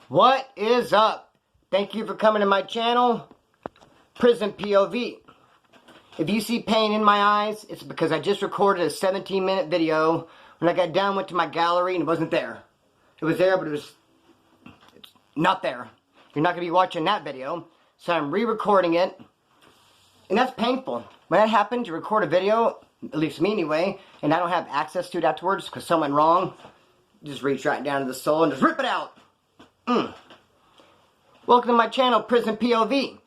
What is up? Thank you for coming to my channel, Prison POV. If you see pain in my eyes, it's because I just recorded a 17-minute video. When I got done, went to my gallery and it wasn't there. It was there, but it's not there. You're not going to be watching that video. So I'm re-recording it. And that's painful. When that happens, you record a video, at least me anyway, and I don't have access to it afterwards because something went wrong. Just reach right down to the soul and just rip it out. Welcome to my channel, Prison POV.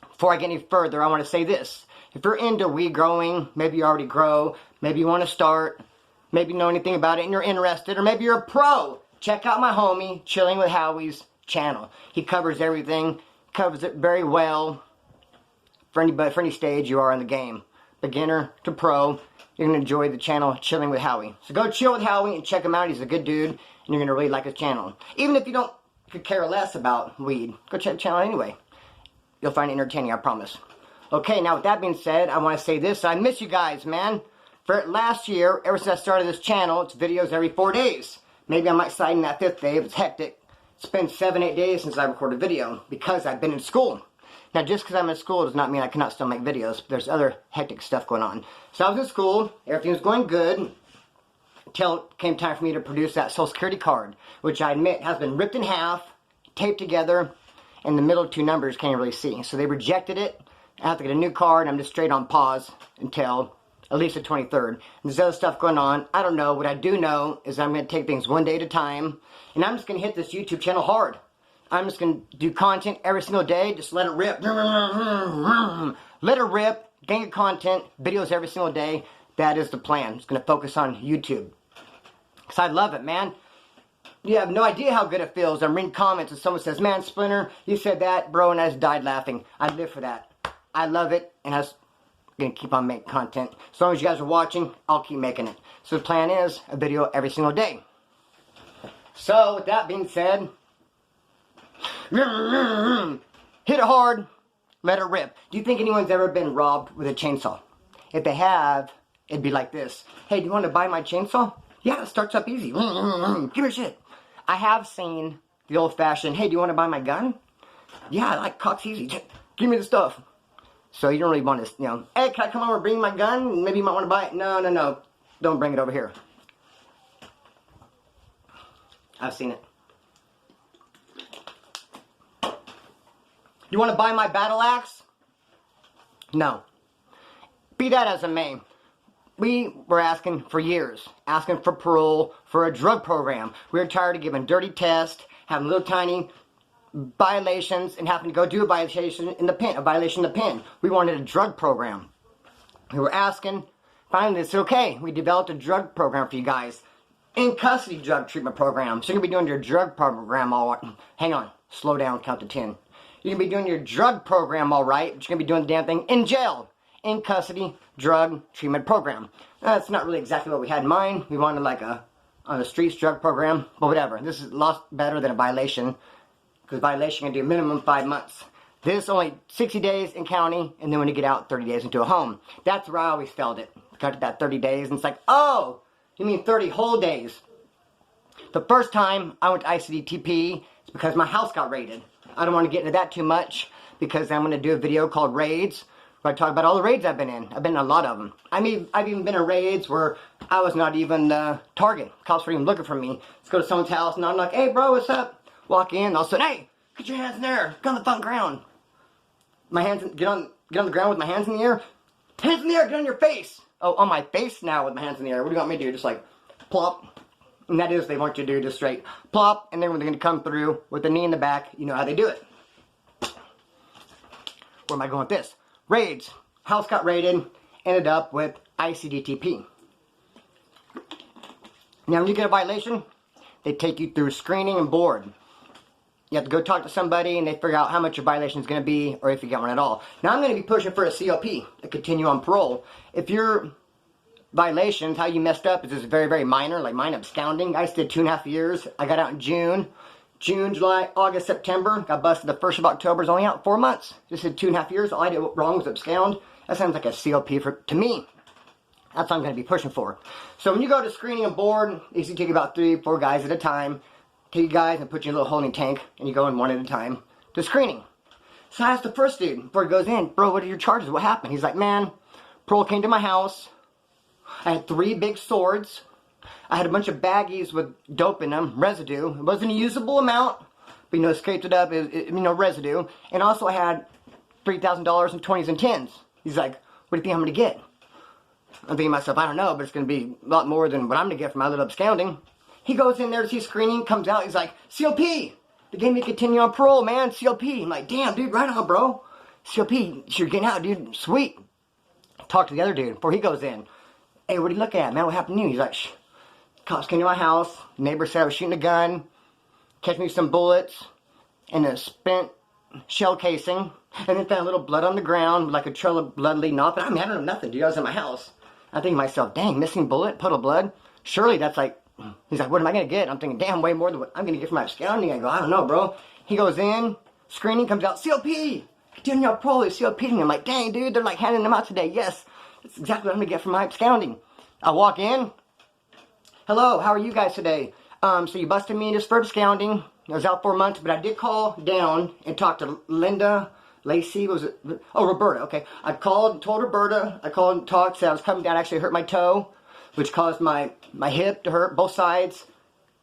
Before I get any further, I want to say this. If you're into weed growing, maybe you already grow, maybe you want to start, maybe you know anything about it and you're interested, or maybe you're a pro, check out my homie, Chilling with Howie's channel. He covers everything, covers it very well for any stage you are in the game. Beginner to pro, you're going to enjoy the channel, Chilling with Howie. So go chill with Howie and check him out. He's a good dude, and you're going to really like his channel. Even if you could care less about weed, go check the channel anyway. You'll find it entertaining, I promise. Okay, now with that being said, I want to say this. I miss you guys, man. For last year, ever since I started this channel, it's videos every 4 days. Maybe I might slide in that 5th day if it's hectic. It's been 7-8 days since I recorded a video because I've been in school. Now, just because I'm in school does not mean I cannot still make videos. There's other hectic stuff going on. So I was in school. Everything was going good until it came time for me to produce that Social Security card, which I admit has been ripped in half, taped together, and the middle 2 numbers can't really see. So they rejected it. I have to get a new card. I'm just straight on pause until at least the 23rd. And there's other stuff going on. I don't know. What I do know is I'm going to take things one day at a time. And I'm just going to hit this YouTube channel hard. I'm just going to do content every single day. Just let it rip. Let it rip. Gang of content. Videos every single day. That is the plan. I'm just going to focus on YouTube. Because I love it, man. You have no idea how good it feels. I'm reading comments and someone says, "Man, Splinter, you said that, bro," and I just died laughing. I live for that. I love it. And I'm going to keep on making content. As long as you guys are watching, I'll keep making it. So the plan is a video every single day. So with that being said, hit it hard, let it rip. Do you think anyone's ever been robbed with a chainsaw? If they have, it'd be like this. "Hey, do you want to buy my chainsaw?" "Yeah, it starts up easy. Give me shit." I have seen the old-fashioned, "Hey, do you want to buy my gun?" "Yeah, I like cocks easy. Give me the stuff." So you don't really want to, "Hey, can I come over and bring my gun? Maybe you might want to buy it." No. Don't bring it over here. I've seen it. "You want to buy my battle axe?" No. Be that as it may, we were asking for years, asking for parole for a drug program. We were tired of giving dirty tests, having little tiny violations, and having to go do a violation in the pen. We wanted a drug program. We were asking. Finally, it's okay. We developed a drug program for you guys. In custody drug treatment program. So you're going to be doing your drug program all right. Hang on. Slow down. Count to 10. You're going to be doing your drug program all right, but you're going to be doing the damn thing in jail. In custody drug treatment program. That's not really exactly what we had in mind. We wanted like on the streets drug program, but whatever. This is a lot better than a violation, because violation can do minimum 5 months. This only 60 days in county, and then when you get out, 30 days into a home. That's where I always felt it. Got to that 30 days, and it's like, oh, you mean 30 whole days. The first time I went to ICDTP, it's because my house got raided. I don't want to get into that too much, because I'm going to do a video called Raids, where I talk about all the raids I've been in. I've been in a lot of them. I've even been in raids where I was not even the target. Cops were even looking for me. Let's go to someone's house, and I'm like, "Hey, bro, what's up?" Walk in, all of a sudden, "Hey, get your hands in the air. Get on the fucking ground." My hands, get on the ground with my hands in the air. Hands in the air, get on your face. Oh, on my face now with my hands in the air. What do you want me to do? Just like, plop. And that is, they want you to do just straight plop, and then when they're going to come through with the knee in the back, you know how they do it. Where am I going with this? Raids. House got raided, ended up with ICDTP. Now, when you get a violation, they take you through screening and board. You have to go talk to somebody, and they figure out how much your violation is going to be, or if you get one at all. Now, I'm going to be pushing for a COP, a continue on parole. If your violations, how you messed up, is just very, very minor, like mine absconding. I just did 2.5 years. I got out in June, July, August, September. Got busted the 1st of October. Is only out 4 months. Just did 2.5 years. All I did wrong was abscond. That sounds like a COP to me. That's what I'm going to be pushing for. So when you go to screening and board, it usually take about 3-4 guys at a time. take you guys and put you in a little holding tank, and you go in one at a time to screening. So I asked the first dude before he goes in, bro, what are your charges? What happened? He's like, man, parole came to my house. I had 3 big swords. I had a bunch of baggies with dope in them, residue. It wasn't a usable amount, but you know, scraped it up, residue. And also I had $3,000 in 20s and 10s. He's like, what do you think I'm going to get? I'm thinking to myself, I don't know, but it's going to be a lot more than what I'm going to get for my little absconding. He goes in there to see screening, comes out, he's like, COP! They gave me a continue on parole, man, COP. I'm like, damn, dude, right on, bro. COP, you're getting out, dude, sweet. Talk to the other dude before he goes in. Hey, what are you looking at, man? What happened to you? He's like, shh. Cops came to my house. Neighbor said I was shooting a gun. Catch me some bullets. And a spent shell casing. And then found a little blood on the ground. Like a trail of blood leading off. I mean, I don't know nothing, dude. I was in my house. I'm thinking to myself, dang, missing bullet, puddle of blood. Surely that's like, he's like, what am I going to get? I'm thinking, damn, way more than what I'm going to get for my absconding. I go, I don't know, bro. He goes in. Screening comes out. COP! Continue on parole. COP. And I'm like, dang, dude. They're like handing them out today. Yes. That's exactly what I'm going to get for my absconding. I walk in. Hello, how are you guys today? So you busted me just for absconding. I was out 4 months, but I did call down and talk to Linda, Lacey, was it? Oh, Roberta, okay. I called, told Roberta, I called and talked, said I was coming down, actually hurt my toe, which caused my hip to hurt, both sides.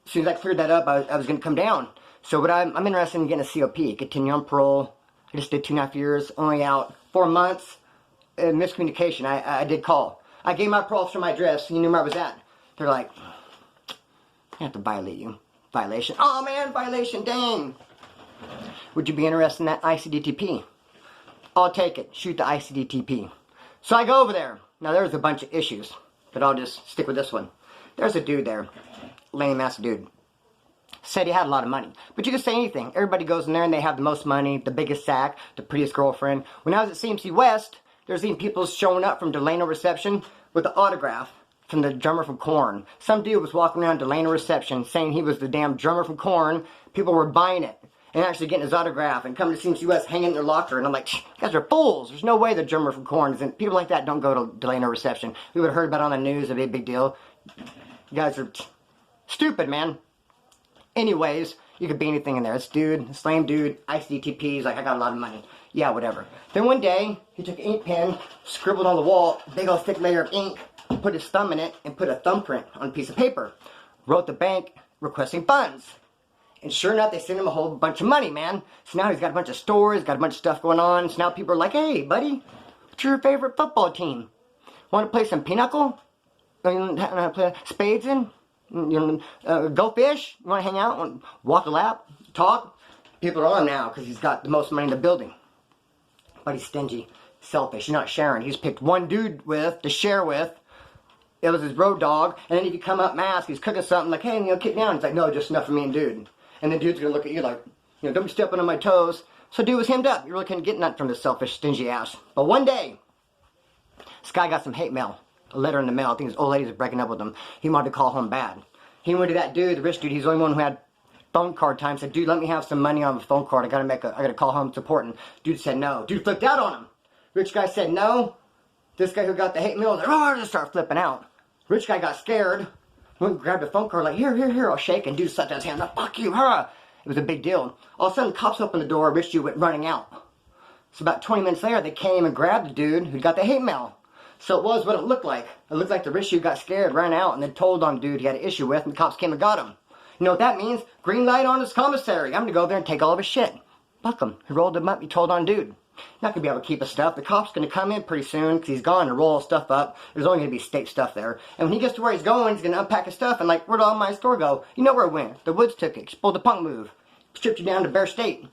As soon as I cleared that up, I was going to come down. So what I'm interested in getting a COP, continue on parole. I just did 2.5 years, only out 4 months. Miscommunication, I did call. I gave my parole officer my address, he knew where I was at. They're like, I have to violate you. Violation. Oh man, violation, dang. Would you be interested in that ICDTP? I'll take it. Shoot the ICDTP. So I go over there. Now there's a bunch of issues, but I'll just stick with this one. There's a dude there. Lame ass dude. Said he had a lot of money. But you can say anything. Everybody goes in there and they have the most money, the biggest sack, the prettiest girlfriend. When I was at CMC West, there's even people showing up from Delano Reception with an autograph from the drummer from Korn. Some dude was walking around Delano Reception saying he was the damn drummer from Korn. People were buying it and actually getting his autograph and coming to CMC West, hanging in their locker. And I'm like, you guys are fools. There's no way the drummer from Korn is in. People like that don't go to Delano Reception. We would have heard about it on the news. It'd be a big deal. You guys are stupid, man. Anyways, you could be anything in there. This lame dude, ICDTP, he's like, I got a lot of money. Yeah, whatever. Then one day, he took an ink pen, scribbled on the wall, big old thick layer of ink, put his thumb in it, and put a thumbprint on a piece of paper. Wrote the bank requesting funds. And sure enough, they sent him a whole bunch of money, man. So now he's got a bunch of stores, got a bunch of stuff going on. So now people are like, hey, buddy, what's your favorite football team? Want to play some pinochle? Play spades in? Go fish? You want to hang out? Walk a lap? Talk? People are on now because he's got the most money in the building. But he's stingy, selfish. He's not sharing. He's picked one dude to share with. It was his road dog. And then if you come up mask, he's cooking something like, hey, kick down. He's like, no, just enough for me and dude. And then dude's going to look at you like, don't be stepping on my toes. So dude was hemmed up. You really couldn't get nothing from this selfish, stingy ass. But one day, this guy got some hate mail. A letter in the mail. I think his old lady was breaking up with him. He wanted to call home bad. He went to that dude, the rich dude. He's the only one who had phone card time. Said, dude, let me have some money on the phone card. I gotta call home support. And dude said no. Dude flipped out on him. Rich guy said no. This guy who got the hate mail was like, oh, just start flipping out. Rich guy got scared. Went and grabbed the phone card like, here, I'll shake. And dude slapped his hand like, fuck you, hurrah. It was a big deal. All of a sudden, cops opened the door. Rich dude went running out. So about 20 minutes later, they came and grabbed the dude who got the hate mail. So it was what it looked like. It looked like the rich dude got scared, ran out, and then told on dude he had an issue with, and the cops came and got him. You know what that means? Green light on his commissary. I'm going to go there and take all of his shit. Fuck him. He rolled him up. He told on dude. Not going to be able to keep his stuff. The cop's going to come in pretty soon because he's gone and roll his stuff up. There's only going to be state stuff there. And when he gets to where he's going, he's going to unpack his stuff and like, where'd all my store go? You know where it went. The Woods took it. She pulled the punk move. Stripped you down to bare state.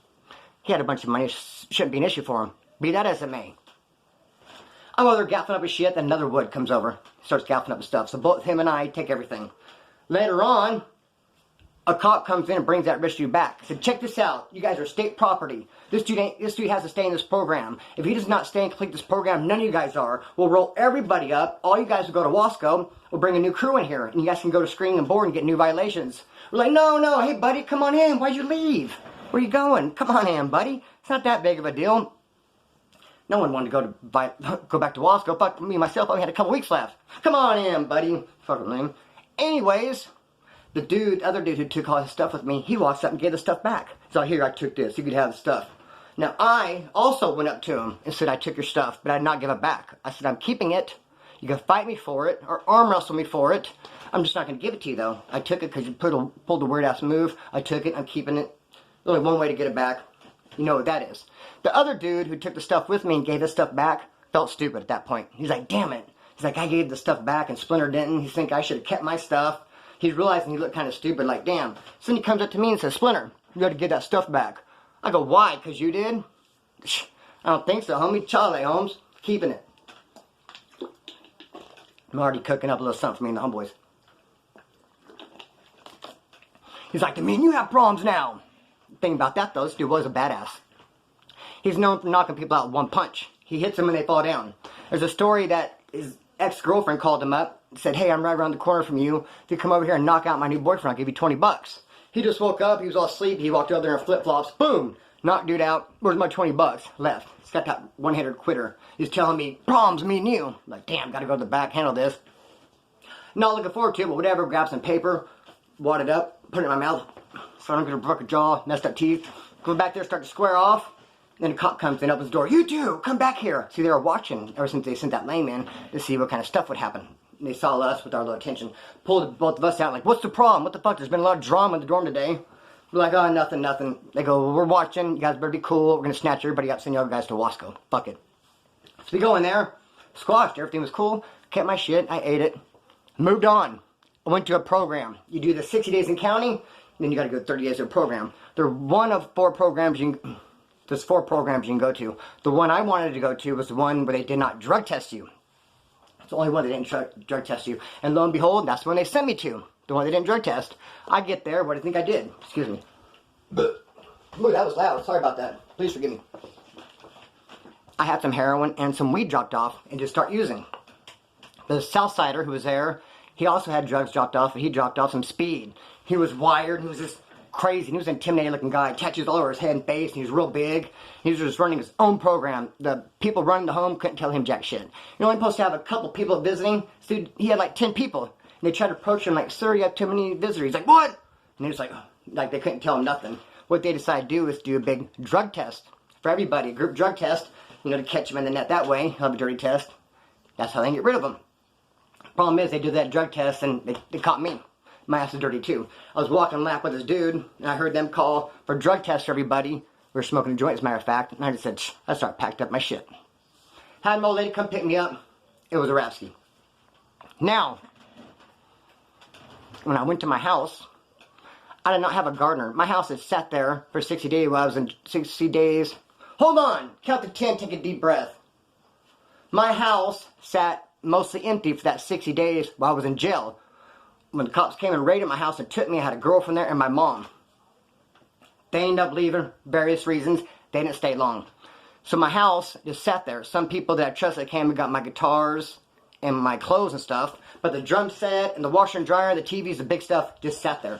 He had a bunch of money. Shouldn't be an issue for him. Be that as it may. I'm over there gaffing up his shit, then another Wood comes over. Starts gaffing up his stuff. So both him and I take everything. Later on, a cop comes in and brings that rich dude back. Said, check this out. You guys are state property. This dude has to stay in this program. If he does not stay and complete this program, none of you guys are. We'll roll everybody up. All you guys will go to Wasco. We'll bring a new crew in here. And you guys can go to screening and board and get new violations. We're like, no. Hey, buddy, come on in. Why'd you leave? Where you going? Come on in, buddy. It's not that big of a deal. No one wanted to go back to Wasco. Fuck me, myself, I only had a couple weeks left. Come on in, buddy. Fucking lame. Anyways, The other dude who took all his stuff with me, he walks up and gave the stuff back. So here, I took this. You could have the stuff. Now, I also went up to him and said, I took your stuff, but I did not give it back. I said, I'm keeping it. You can fight me for it or arm wrestle me for it. I'm just not going to give it to you, though. I took it because you pulled a weird-ass move. I took it. I'm keeping it. There's only one way to get it back. You know what that is. The other dude who took the stuff with me and gave his stuff back felt stupid at that point. He's like, damn it. He's like, I gave the stuff back and Splinter didn't. He think I should have kept my stuff. He's realizing he looked kind of stupid, like, damn. So then he comes up to me and says, Splinter, you got to get that stuff back. I go, why? Because you did? I don't think so, homie. Charlie, Holmes. Keeping it. I'm already cooking up a little something for me and the homeboys. He's like, me and you have problems now. The thing about that, though, this dude was a badass. He's known for knocking people out with one punch. He hits them when they fall down. There's a story that his ex-girlfriend called him up and said, hey, I'm right around the corner from you. If you come over here and knock out my new boyfriend, I'll give you $20. He just woke up. He was all asleep. He walked over there in flip-flops. Boom. Knocked dude out. Where's my $20? Left. He's got that one-hitter quitter. He's telling me, problems, me and you. I'm like, damn, gotta go to the back, handle this. Not looking forward to it, but whatever. Grab some paper, wad it up, put it in my mouth. So I'm gonna broke a jaw, messed up teeth. Go back there, start to square off. Then a cop comes in, opens the door. You two, come back here. See, they were watching ever since they sent that lame in to see what kind of stuff would happen. And they saw us with our little attention. Pulled both of us out like, what's the problem? What the fuck? There's been a lot of drama in the dorm today. We're like, oh, nothing. They go, well, we're watching. You guys better be cool. We're going to snatch everybody up, send you guys to Wasco. Fuck it. So we go in there, squashed. Everything was cool. Kept my shit. I ate it. Moved on. I went to a program. You do the 60 days in county, then you got to go 30 days of a program. They're one of four programs there's 4 programs you can go to. The one I wanted to go to was the one where they did not drug test you. It's the only one they didn't drug test you. And lo and behold, that's the one they sent me to. The one they didn't drug test. I get there, what do you think I did? Excuse me. Ooh, that was loud. Sorry about that. Please forgive me. I had some heroin and some weed dropped off and just start using. The Southsider who was there, he also had drugs dropped off, and he dropped off some speed. He was wired, he was just crazy. He was an intimidating looking guy. Tattoos all over his head and face, and he was real big. He was just running his own program. The people running the home couldn't tell him jack shit. You're only supposed to have a couple people visiting. So dude, he had like 10 people. And they tried to approach him like, sir, you have too many visitors. He's like, what? And he was like they couldn't tell him nothing. What they decided to do is do a big drug test for everybody. A group drug test, to catch him in the net that way. He'll have a dirty test. That's how they can get rid of him. Problem is, they do that drug test and they caught me. My ass is dirty too. I was walking a lap with this dude, and I heard them call for drug tests for everybody. We were smoking a joint, as a matter of fact, and I just said, shh. I started packed up my shit. Had an old lady come pick me up. It was a Rapsky. Now, when I went to my house, I did not have a gardener. My house had sat there for 60 days while I was in 60 days. Hold on! Count to 10, take a deep breath. My house sat mostly empty for that 60 days while I was in jail. When the cops came and raided my house and took me, I had a girlfriend there and my mom. They ended up leaving, various reasons. They didn't stay long. So my house just sat there. Some people that I trusted came and got my guitars and my clothes and stuff. But the drum set and the washer and dryer, the TVs, the big stuff just sat there.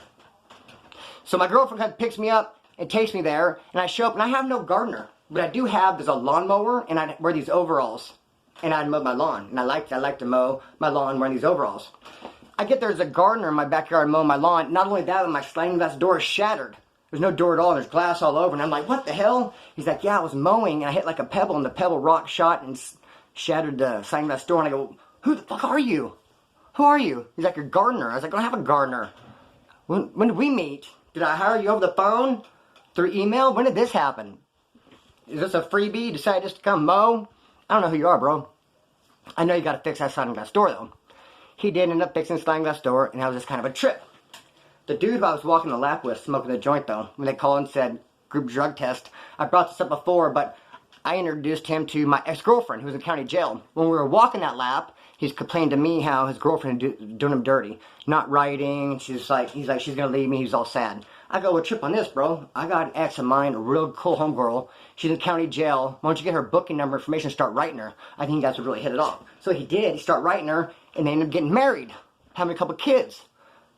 So my girlfriend comes, picks me up and takes me there. And I show up and I have no gardener. What I do have is a lawnmower and I wear these overalls. And I'd mow my lawn. And I like to mow my lawn wearing these overalls. I get there as a gardener in my backyard mowing my lawn. Not only that, but my sliding glass door is shattered. There's no door at all, and there's glass all over. And I'm like, what the hell? He's like, yeah, I was mowing, and I hit like a pebble, and the pebble rock shot and shattered the sliding glass door. And I go, who the fuck are you? Who are you? He's like, you're a gardener. I was like, I don't have a gardener. When did we meet? Did I hire you over the phone? Through email? When did this happen? Is this a freebie? You decided just to come mow? I don't know who you are, bro. I know you got to fix that sliding glass door, though. He did end up fixing the sliding glass door, and that was just kind of a trip. The dude who I was walking the lap with, smoking the joint though, when they called and said, group drug test, I brought this up before, but I introduced him to my ex-girlfriend who was in county jail. When we were walking that lap, he's complained to me how his girlfriend doing him dirty. Not writing, he's like, she's gonna leave me, he's all sad. I go, well, trip on this, bro. I got an ex of mine, a real cool homegirl. She's in county jail. Why don't you get her booking number information and start writing her? I think you guys would really hit it off. So he did. He started writing her, and they ended up getting married, having a couple kids.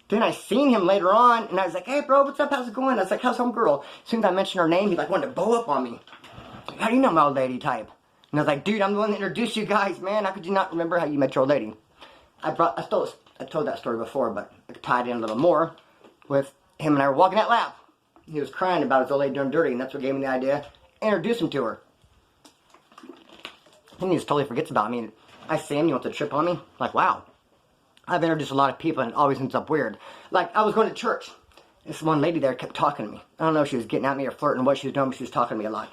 Then I seen him later on, and I was like, hey, bro, what's up? How's it going? I was like, how's homegirl? As soon as I mentioned her name, he like wanted to blow up on me. How do you know my old lady type? And I was like, dude, I'm the one that introduced you guys, man. How could you not remember how you met your old lady? I told that story before, but I could tie it in a little more. with him and I were walking that lap. He was crying about his old lady doing dirty, and that's what gave me the idea. Introduce him to her. And he just totally forgets about me. I see him, he wants to trip on me. Like, wow. I've introduced a lot of people and it always ends up weird. Like, I was going to church. This one lady there kept talking to me. I don't know if she was getting at me or flirting or what she was doing, but she was talking to me a lot.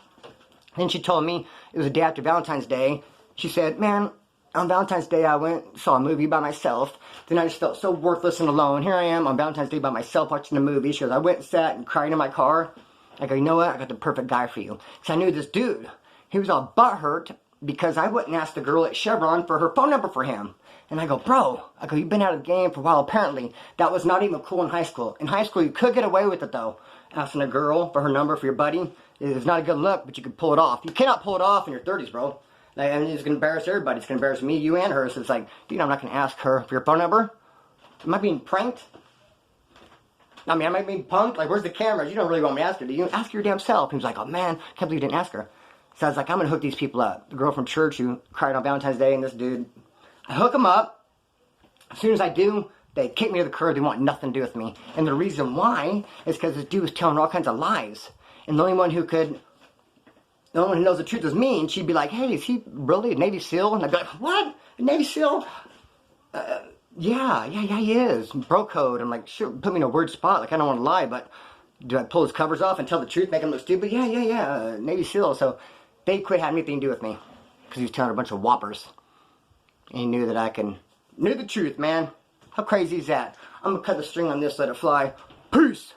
Then she told me it was the day after Valentine's Day. She said, man, on Valentine's Day I went, saw a movie by myself. Then I just felt so worthless and alone. Here I am on Valentine's Day by myself watching a movie. She goes, I went and sat and cried in my car. I go, you know what? I got the perfect guy for you. Because I knew this dude. He was all butthurt because I wouldn't ask the girl at Chevron for her phone number for him. And I go, bro, you've been out of the game for a while. Apparently, that was not even cool in high school. In high school, you could get away with it, though. Asking a girl for her number for your buddy is not a good look, but you could pull it off. You cannot pull it off in your 30s, bro. Like, I mean, it's going to embarrass everybody. It's going to embarrass me, you, and her. So it's like, dude, I'm not going to ask her for your phone number. Am I being pranked? I mean, am I being punked? Like, where's the cameras? You don't really want me to ask her, do you? Ask her your damn self. And he's like, oh, man, can't believe you didn't ask her. So I was like, I'm going to hook these people up. The girl from church who cried on Valentine's Day and this dude. I hook them up. As soon as I do, they kick me to the curb. They want nothing to do with me. And the reason why is because this dude was telling all kinds of lies. And the only one who knows the truth is me. And she'd be like, hey, is he really a Navy SEAL? And I'd be like, what? A Navy SEAL? Yeah, he is. Bro code. I'm like, sure, put me in a weird spot. Like, I don't want to lie, but do I pull his covers off and tell the truth, make him look stupid? Yeah, Navy SEAL. So they quit having anything to do with me. Because he was telling a bunch of whoppers. And he knew that knew the truth, man. How crazy is that? I'm going to cut the string on this, let it fly. Peace!